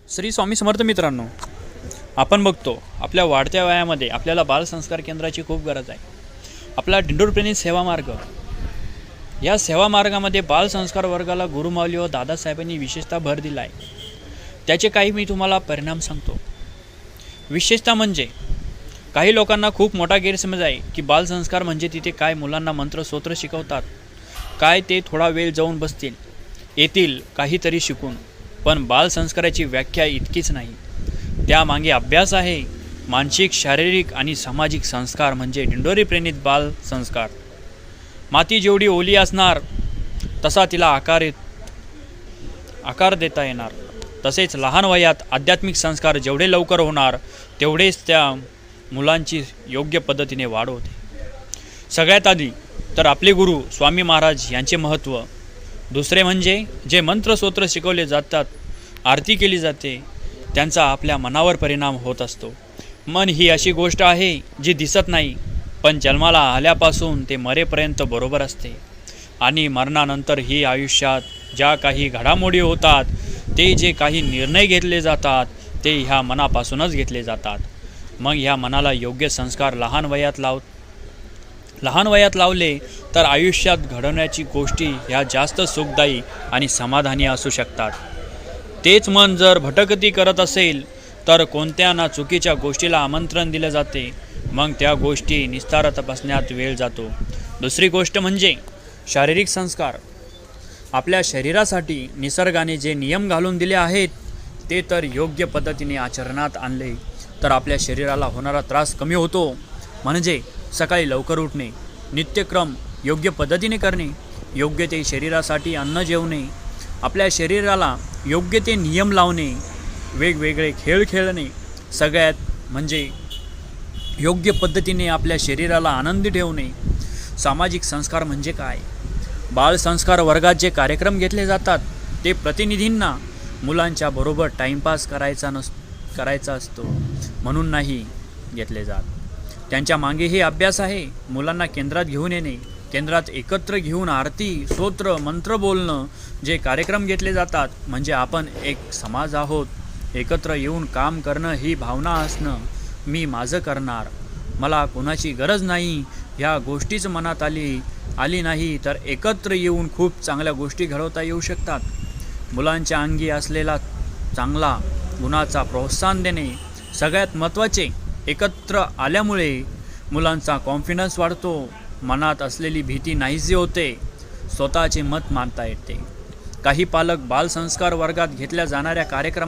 श्री स्वामी समर्थ मित्रांनो, आपण बघतो आपल्या वाढत्या वयामध्ये आपल्याला बालसंस्कार केंद्राची खूप गरज आहे. आपला दिंडोरी प्रेरित सेवा मार्ग, या सेवा मार्गामध्ये बालसंस्कार वर्गाला गुरुमाऊली व दादासाहेबांनी विशेषतः भर दिला आहे. त्याचे काही मी तुम्हाला परिणाम सांगतो. विशेषतः म्हणजे काही लोकांना खूप मोठा गैरसमज आहे की बालसंस्कार म्हणजे तिथे काय मुलांना मंत्र स्तोत्र शिकवतात, काय ते थोडा वेळ जाऊन बसतील येतील काहीतरी शिकून. पण बालसंस्काराची व्याख्या इतकीच नाही, त्यामागे अभ्यास आहे. मानसिक, शारीरिक आणि सामाजिक संस्कार म्हणजे दिंडोरी प्रेरित बालसंस्कार. माती जेवढी ओली असणार तसा तिला आकार देता येणार. तसेच लहान वयात आध्यात्मिक संस्कार जेवढे लवकर होणार तेवढेच त्या मुलांची योग्य पद्धतीने वाढ होते. सगळ्यात आधी तर आपले गुरु स्वामी महाराज यांचे महत्त्व. दुसरे म्हणजे जे मंत्र स्तोत्र शिकवले जातात, आरती केली जाते, त्यांचा आपल्या मनावर परिणाम होत असतो. मन ही अशी गोष्ट आहे जी दिसत नाही, पण जन्माला आल्यापासून ते मरेपर्यंत बरोबर असते. आणि मरणानंतर ही आयुष्यात ज्या काही घडामोडी होतात, ते जे काही निर्णय घेतले जातात ते ह्या मनापासूनच घेतले जातात. मग ह्या मनाला योग्य संस्कार लहान वयात लावले तर आयुष्यात घडवण्याची गोष्टी ह्या जास्त सुखदायी आणि समाधानी असू शकतात. तेच मन जर भटकती करत असेल तर कोणत्या ना चुकीच्या गोष्टीला आमंत्रण दिले जाते. मग त्या गोष्टी निस्तार तपासण्यात वेळ जातो. दुसरी गोष्ट म्हणजे शारीरिक संस्कार. आपल्या शरीरासाठी निसर्गाने जे नियम घालून दिले आहेत ते तर योग्य पद्धतीने आचरणात आणले तर आपल्या शरीराला होणारा त्रास कमी होतो. म्हणजे सकाळी लवकर उठणे, नित्यक्रम योग्य पद्धतीने करणे, योग्य ते शरीरासाठी अन्न जेवणे, आपल्या शरीराला योग्य ते नियम लावणे, वेगवेगळे खेळ खेळणे, सगळ्यात म्हणजे योग्य पद्धतीने आपल्या शरीराला आनंदी ठेवणे. सामाजिक संस्कार म्हणजे काय? बालसंस्कार वर्गात जे कार्यक्रम घेतले जातात ते प्रतिनिधींना मुलांच्या बरोबर टाईमपास करायचा असतो म्हणून नाही घेतले जात. त्यांच्या मागेही अभ्यास आहे. मुलांना केंद्रात घेऊन येणे, केंद्रात एकत्र घेऊन आरती, स्तोत्र, मंत्र बोलणं, जे कार्यक्रम घेतले जातात म्हणजे आपण एक समाज आहोत. एकत्र येऊन काम करणं ही भावना असणं, मी माझं करणार, मला कोणाची गरज नाही, ह्या गोष्टीच मनात आली नाही तर एकत्र येऊन खूप चांगल्या गोष्टी घडवता येऊ शकतात. मुलांच्या अंगी असलेला चांगला गुणाचा प्रोत्साहन देणे. सगळ्यात महत्त्वाचे, एकत्र आल्यामुळे मुलांचा कॉन्फिडन्स वाढतो, मनात असलेली भीती नाहीशी होते, स्वतःचे मत मांडता येते. काही पालक बालसंस्कार वर्गात घेतल्या जाणाऱ्या कार्यक्रमात